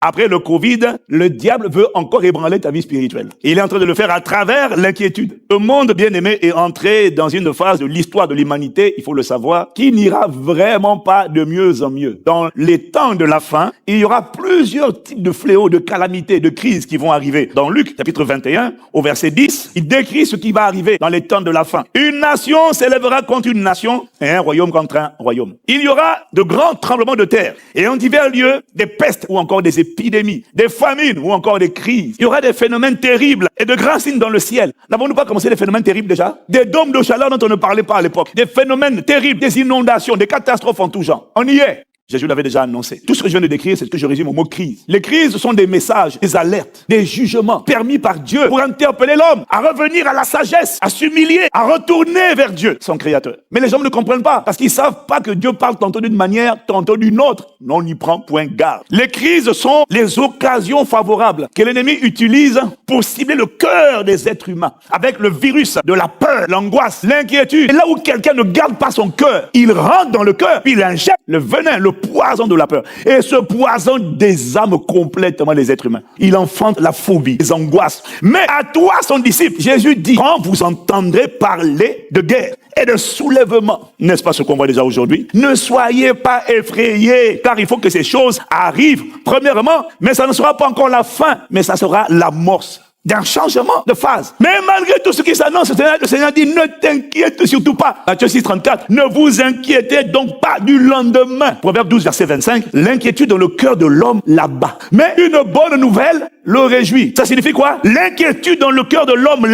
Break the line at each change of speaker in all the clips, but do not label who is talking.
Après le Covid, le diable veut encore ébranler ta vie spirituelle. Il est en train de le faire à travers l'inquiétude. Le monde, bien aimé, est entré dans une phase de l'histoire de l'humanité, il faut le savoir, qui n'ira vraiment pas de mieux en mieux. Dans les temps de la fin, il y aura plusieurs types de fléaux, de calamités, de crises qui vont arriver. Dans Luc, chapitre 21, au verset 10, il décrit ce qui va arriver dans les temps de la fin. Une nation s'élèvera contre une nation et un royaume contre un royaume. Il y aura de grands tremblements de terre et en divers lieux, des pestes ou encore des épidémies, des famines ou encore des crises. Il y aura des phénomènes terribles et de grands signes dans le ciel. N'avons-nous pas commencé des phénomènes terribles déjà? Des dômes de chaleur dont on ne parlait pas à l'époque. Des phénomènes terribles, des inondations, des catastrophes en tout genre. On y est. Jésus l'avait déjà annoncé. Tout ce que je viens de décrire, c'est ce que je résume au mot crise. Les crises sont des messages, des alertes, des jugements permis par Dieu pour interpeller l'homme à revenir à la sagesse, à s'humilier, à retourner vers Dieu, son créateur. Mais les hommes ne comprennent pas parce qu'ils savent pas que Dieu parle tantôt d'une manière, tantôt d'une autre. On n'y prend point garde. Les crises sont les occasions favorables que l'ennemi utilise pour cibler le cœur des êtres humains avec le virus de la peur, l'angoisse, l'inquiétude. Et là où quelqu'un ne garde pas son cœur, il rentre dans le cœur, puis il injecte le venin, le poison de la peur. Et ce poison désarme complètement les êtres humains. Il enfante la phobie, les angoisses. Mais à toi, son disciple, Jésus dit, quand vous entendrez parler de guerre et de soulèvement, n'est-ce pas ce qu'on voit déjà aujourd'hui? Ne soyez pas effrayés, car il faut que ces choses arrivent, premièrement, mais ça ne sera pas encore la fin, mais ça sera l'amorce d'un changement de phase. Mais malgré tout ce qui s'annonce, le Seigneur dit, ne t'inquiète surtout pas. Matthieu 6, 34, ne vous inquiétez donc pas du lendemain. Proverbe 12, verset 25, l'inquiétude dans le cœur de l'homme l'abat. Mais une bonne nouvelle le réjouit. Ça signifie quoi? L'inquiétude dans le cœur de l'homme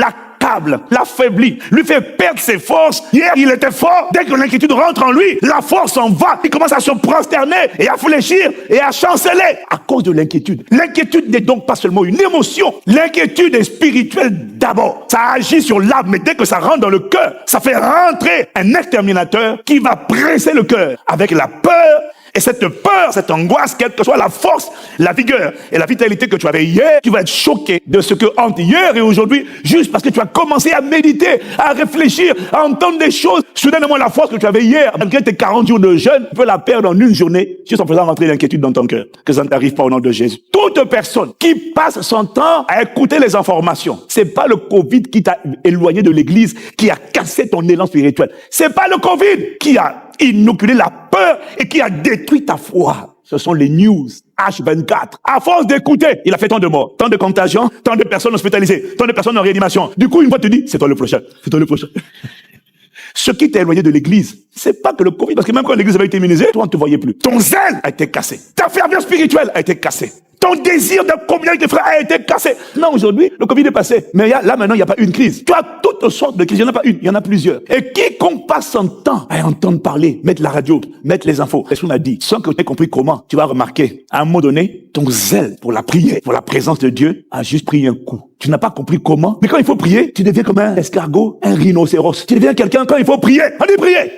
l'affaiblit, lui fait perdre ses forces. Hier, il était fort. Dès que l'inquiétude rentre en lui, la force s'en va. Il commence à se prosterner et à fléchir et à chanceler à cause de l'inquiétude. L'inquiétude n'est donc pas seulement une émotion. L'inquiétude est spirituelle d'abord. Ça agit sur l'âme, mais dès que ça rentre dans le cœur, ça fait rentrer un exterminateur qui va presser le cœur avec la peur. Et cette peur, cette angoisse, quelle que soit la force, la vigueur et la vitalité que tu avais hier, tu vas être choqué de ce que hante hier et aujourd'hui, juste parce que tu as commencé à méditer, à réfléchir, à entendre des choses. Soudainement, la force que tu avais hier, malgré tes 40 jours de jeûne, tu peux la perdre en une journée, juste en faisant rentrer l'inquiétude dans ton cœur. Que ça ne t'arrive pas au nom de Jésus. Toute personne qui passe son temps à écouter les informations, c'est pas le Covid qui t'a éloigné de l'église, qui a cassé ton élan spirituel. C'est pas le Covid qui a inoculé la peur et qui a détruit ta foi. Ce sont les news H24. À force d'écouter, il a fait tant de morts, tant de contagions, tant de personnes hospitalisées, tant de personnes en réanimation. Du coup, une fois, tu dis, c'est toi le prochain, c'est toi le prochain. Ce qui t'a éloigné de l'église, c'est pas que le Covid, parce que même quand l'église avait été immunisée, toi, on ne te voyait plus. Ton zèle a été cassé. Ta ferveur spirituelle a été cassée. Ton désir de communier avec tes frères a été cassé. Non, aujourd'hui, le Covid est passé. Mais là, maintenant, il n'y a pas une crise. Tu as toutes sortes de crises. Il n'y en a pas une, il y en a plusieurs. Et quiconque passe son temps à entendre parler, mettre la radio, mettre les infos, l'Esprit m'a dit, sans que tu aies compris comment, tu vas remarquer, à un moment donné, ton zèle pour la prière, pour la présence de Dieu, a juste pris un coup. Tu n'as pas compris comment. Mais quand il faut prier, tu deviens comme un escargot, un rhinocéros. Tu deviens quelqu'un quand il faut prier. Allez prier.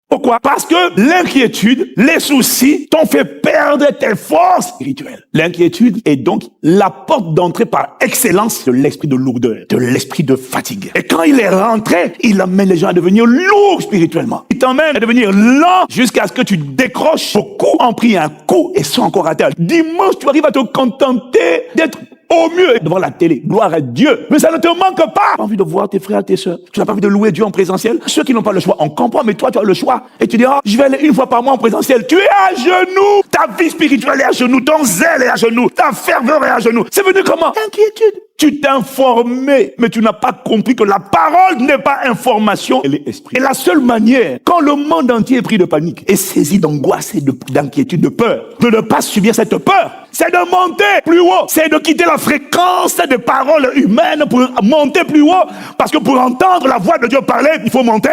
Pourquoi? Parce que l'inquiétude, les soucis t'ont fait perdre tes forces spirituelles. L'inquiétude est donc la porte d'entrée par excellence de l'esprit de lourdeur, de l'esprit de fatigue. Et quand il est rentré, il amène les gens à devenir lourds spirituellement. Il t'emmène à devenir lent jusqu'à ce que tu décroches. Beaucoup ont pris un coup et sont encore à terre. Dimanche, tu arrives à te contenter d'être au mieux devant la télé. Gloire à Dieu. Mais ça ne te manque pas. Tu n'as pas envie de voir tes frères, tes sœurs. Tu n'as pas envie de louer Dieu en présentiel. Ceux qui n'ont pas le choix, on comprend, mais toi, tu as le choix. Et tu dis, oh, je vais aller une fois par mois en présentiel. Tu es à genoux. Ta vie spirituelle est à genoux. Ton zèle est à genoux. Ta ferveur est à genoux. C'est venu comment? Inquiétude. Tu t'es informé, mais tu n'as pas compris que la parole n'est pas information, elle est esprit. Et la seule manière, quand le monde entier est pris de panique, est saisi d'angoisse et d'inquiétude, de peur, de ne pas subir cette peur, c'est de monter plus haut, c'est de quitter la fréquence des paroles humaines pour monter plus haut, parce que pour entendre la voix de Dieu parler, il faut monter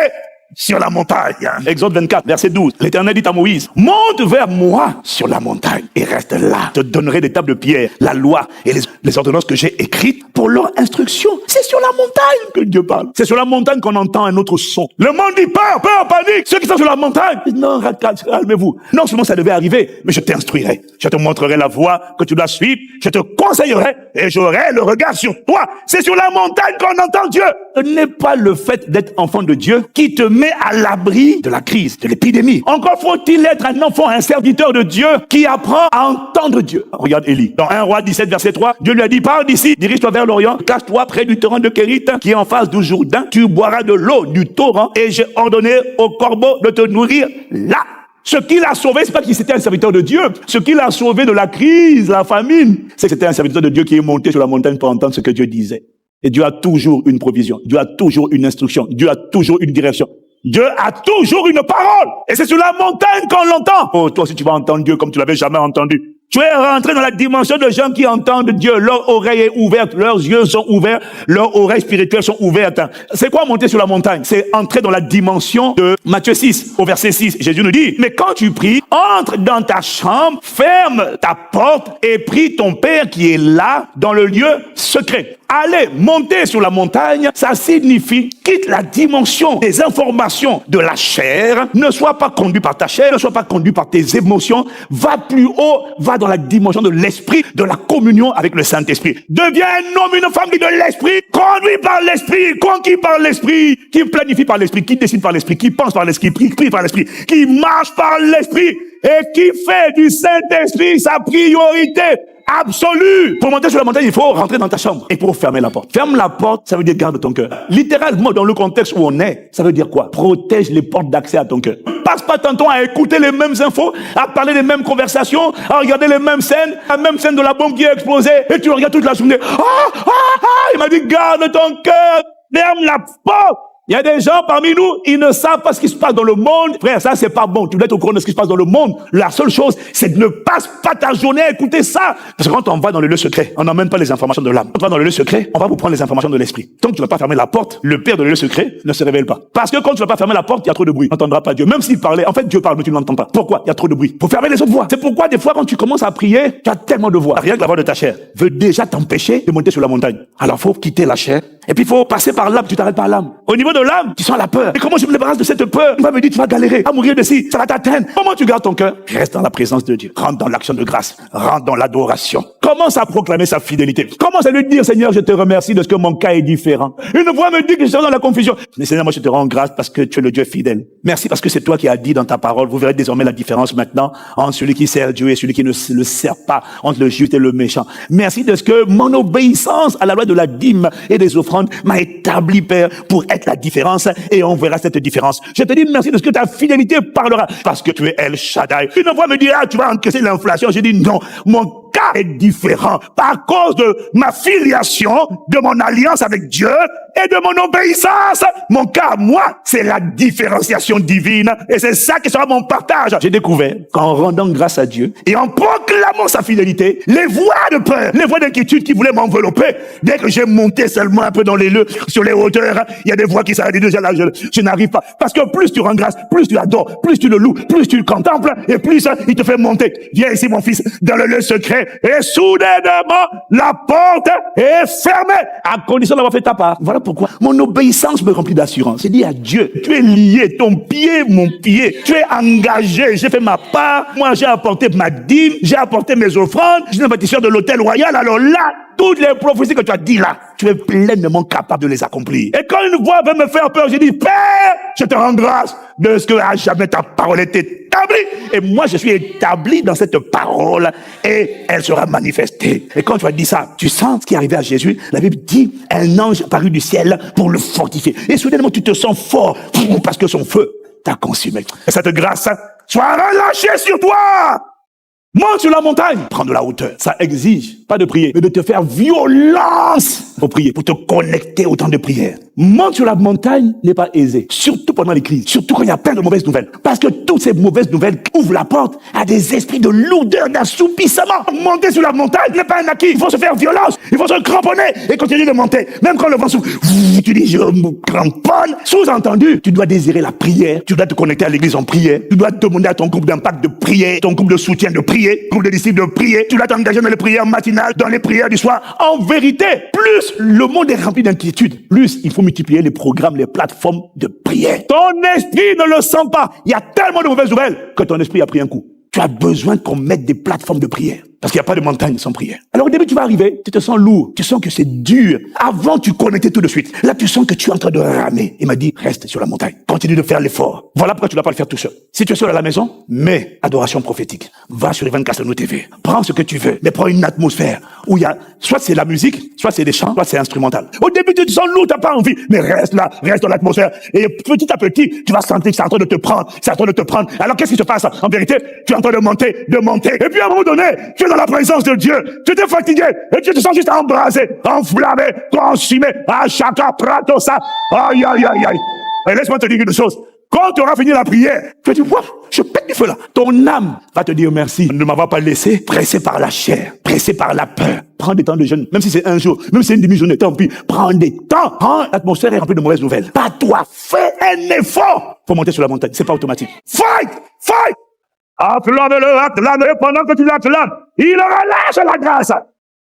sur la montagne. Exode 24, verset 12. L'Éternel dit à Moïse, monte vers moi sur la montagne et reste là. Je te donnerai des tables de pierre, la loi et les ordonnances que j'ai écrites pour leur instruction. C'est sur la montagne que Dieu parle. C'est sur la montagne qu'on entend un autre son. Le monde dit peur, peur, panique. Ceux qui sont sur la montagne, non, calmez-vous. Non seulement ça devait arriver, mais je t'instruirai. Je te montrerai la voie que tu dois suivre. Je te conseillerai et j'aurai le regard sur toi. C'est sur la montagne qu'on entend Dieu. Ce n'est pas le fait d'être enfant de Dieu qui te met met à l'abri de la crise, de l'épidémie. Encore faut-il être un enfant, un serviteur de Dieu qui apprend à entendre Dieu. Regarde Élie. Dans 1 Roi 17, verset 3, Dieu lui a dit, pars d'ici, dirige-toi vers l'Orient, cache-toi près du torrent de Kérith qui est en face du Jourdain. Tu boiras de l'eau du torrent et j'ai ordonné au corbeau de te nourrir là. Ce qui l'a sauvé, c'est pas qu'il était un serviteur de Dieu. Ce qui l'a sauvé de la crise, la famine, c'est que c'était un serviteur de Dieu qui est monté sur la montagne pour entendre ce que Dieu disait. Et Dieu a toujours une provision. Dieu a toujours une instruction. Dieu a toujours une direction. Dieu a toujours une parole. Et c'est sur la montagne qu'on l'entend. Oh, toi aussi tu vas entendre Dieu comme tu l'avais jamais entendu. Tu es rentré dans la dimension de gens qui entendent Dieu. Leur oreille est ouverte, leurs yeux sont ouverts, leurs oreilles spirituelles sont ouvertes. C'est quoi monter sur la montagne? C'est entrer dans la dimension de Matthieu 6, au verset 6. Jésus nous dit, mais quand tu pries, entre dans ta chambre, ferme ta porte et prie ton Père qui est là, dans le lieu secret. Aller monter sur la montagne, ça signifie quitte la dimension des informations de la chair, ne sois pas conduit par ta chair, ne sois pas conduit par tes émotions, va plus haut, va dans la dimension de l'esprit, de la communion avec le Saint-Esprit. Deviens un homme, une femme qui de l'esprit, conduit par l'esprit, conquis par l'esprit, qui planifie par l'esprit, qui décide par l'esprit, qui pense par l'esprit, qui prie par l'esprit, qui marche par l'esprit et qui fait du Saint-Esprit sa priorité absolue. Pour monter sur la montagne, il faut rentrer dans ta chambre et pour fermer la porte. Ferme la porte, ça veut dire garde ton cœur. Littéralement, dans le contexte où on est, ça veut dire quoi? Protège les portes d'accès à ton cœur. Passe pas ton temps à écouter les mêmes infos, à parler des mêmes conversations, à regarder les mêmes scènes, la même scène de la bombe qui est explosée, et tu regardes toute la journée. Il m'a dit, garde ton cœur, ferme la porte. Il y a des gens parmi nous, ils ne savent pas ce qui se passe dans le monde. Frère, ça, c'est pas bon. Tu dois être au courant de ce qui se passe dans le monde. La seule chose, c'est de ne passe pas ta journée à écouter ça. Parce que quand on va dans le lieu secret, on n'emmène pas les informations de l'âme. Quand on va dans le lieu secret, on va vous prendre les informations de l'esprit. Tant que tu ne vas pas fermer la porte, le père de le lieu secret ne se révèle pas. Parce que quand tu ne vas pas fermer la porte, il y a trop de bruit. On n'entendra pas Dieu. Même s'il parlait, en fait, Dieu parle, mais tu ne l'entends pas. Pourquoi? Il y a trop de bruit. Faut fermer les autres voix. C'est pourquoi, des fois, quand tu commences à prier, tu as tellement de voix. Rien que la voix de ta chair veut déjà t'empêcher de monter sur la montagne. Alors, faut quitter la chair. Et puis, il faut passer par l'âme. Tu t'arrêtes par l'âme. Au niveau de l'âme, tu sens la peur. Et comment je me débarrasse de cette peur? Tu vas me dire, tu vas galérer, à mourir de ci, ça va t'atteindre. Comment tu gardes ton cœur? Reste dans la présence de Dieu. Rentre dans l'action de grâce. Rentre dans l'adoration. Commence à proclamer sa fidélité. Commence à lui dire, Seigneur, je te remercie de ce que mon cas est différent. Une voix me dit que je suis dans la confusion. Mais Seigneur, moi, je te rends grâce parce que tu es le Dieu fidèle. Merci parce que c'est toi qui as dit dans ta parole. Vous verrez désormais la différence maintenant entre celui qui sert Dieu et celui qui ne le sert pas, entre le juste et le méchant. Merci de ce que mon obéissance à la loi de la dîme et des offrandes m'a établi, Père, pour être la différence, et on verra cette différence. Je te dis merci de ce que ta fidélité parlera, parce que tu es El Shaddai. Une voix me dira, tu vas encaisser l'inflation. Je dis non, mon cas est différent par cause de ma filiation, de mon alliance avec Dieu et de mon obéissance. Mon cas, moi, c'est la différenciation divine, et c'est ça qui sera mon partage. J'ai découvert qu'en rendant grâce à Dieu et en proclamant sa fidélité, les voix de peur, les voix d'inquiétude qui voulaient m'envelopper, dès que j'ai monté seulement un peu dans les lieux, sur les hauteurs, il y a des voix qui s'arrêtent déjà là, je n'arrive pas. Parce que plus tu rends grâce, plus tu adores, plus tu le loues, plus tu le contemples, et plus il te fait monter. Viens ici, mon fils, dans le lieu secret, et soudainement, la porte est fermée, à condition d'avoir fait ta part. Voilà pourquoi mon obéissance me remplit d'assurance. C'est dit à Dieu, tu es lié, ton pied, mon pied, tu es engagé, j'ai fait ma part, moi j'ai apporté ma dîme, j'ai apporté mes offrandes, je suis un bâtisseur de l'hôtel royal, alors là, toutes les prophéties que tu as dit là, tu es pleinement capable de les accomplir. Et quand une voix veut me faire peur, je dis, Père, je te rends grâce de ce que à jamais ta parole est établie. Et moi, je suis établi dans cette parole et elle sera manifestée. Et quand tu as dit ça, tu sens ce qui est arrivé à Jésus. La Bible dit, un ange apparut du ciel pour le fortifier. Et soudainement, tu te sens fort parce que son feu t'a consumé. Et cette grâce soit relâchée sur toi. Monte sur la montagne, prends de la hauteur. Ça exige pas de prier, mais de te faire violence pour prier, pour te connecter au temps de prière. Monte sur la montagne n'est pas aisé, surtout pendant les crises, surtout quand il y a plein de mauvaises nouvelles. Parce que toutes ces mauvaises nouvelles ouvrent la porte à des esprits de lourdeur, d'assoupissement. Monter sur la montagne n'est pas un acquis. Il faut se faire violence, il faut se cramponner et continuer de monter. Même quand le vent souffle, tu dis je me cramponne. Sous-entendu, tu dois désirer la prière, tu dois te connecter à l'église en prière, tu dois demander à ton groupe d'impact de prier, ton groupe de soutien de prier, groupe de disciples de prier, tu dois t'engager dans les prières matinales, dans les prières du soir. En vérité, plus le monde est rempli d'inquiétude, plus il faut multiplier les programmes, les plateformes de prière. Ton esprit ne le sent pas. Il y a tellement de mauvaises nouvelles que ton esprit a pris un coup. Tu as besoin qu'on mette des plateformes de prière. Parce qu'il n'y a pas de montagne sans prière. Alors au début, tu vas arriver, tu te sens lourd, tu sens que c'est dur. Avant, tu connectais tout de suite. Là, tu sens que tu es en train de ramer. Il m'a dit, reste sur la montagne. Continue de faire l'effort. Voilà pourquoi tu ne dois pas le faire tout seul. Si tu es seul à la maison, mets adoration prophétique. Va sur les 24 Nous TV. Prends ce que tu veux, mais prends une atmosphère où il y a, soit c'est la musique, soit c'est des chants, soit c'est instrumental. Au début, tu te sens lourd, tu n'as pas envie, mais reste là, reste dans l'atmosphère. Et petit à petit, tu vas sentir que c'est en train de te prendre, c'est en train de te prendre. Alors qu'est-ce qui se passe? En vérité, tu es en train de monter. Et puis à un moment donné, tu es dans la présence de Dieu. Tu t'es fatigué et tu te sens juste embrasé, enflammé, consumé. À chacun, prato, ça. Aïe, aïe, aïe, aïe. Et laisse-moi te dire une chose. Quand tu auras fini la prière, tu vas dire, wow, je pète du feu là. Ton âme va te dire merci. Ne m'avoir pas laissé pressé par la chair, pressé par la peur. Prends des temps de jeûne, même si c'est un jour, même si c'est une demi-journée, tant pis. Prends des temps. L'atmosphère est remplie de mauvaises nouvelles. Pas toi, fais un effort pour monter sur la montagne. C'est pas automatique. Fight! Acclame-le pendant que tu l'acclames. Il aura lâché la grâce.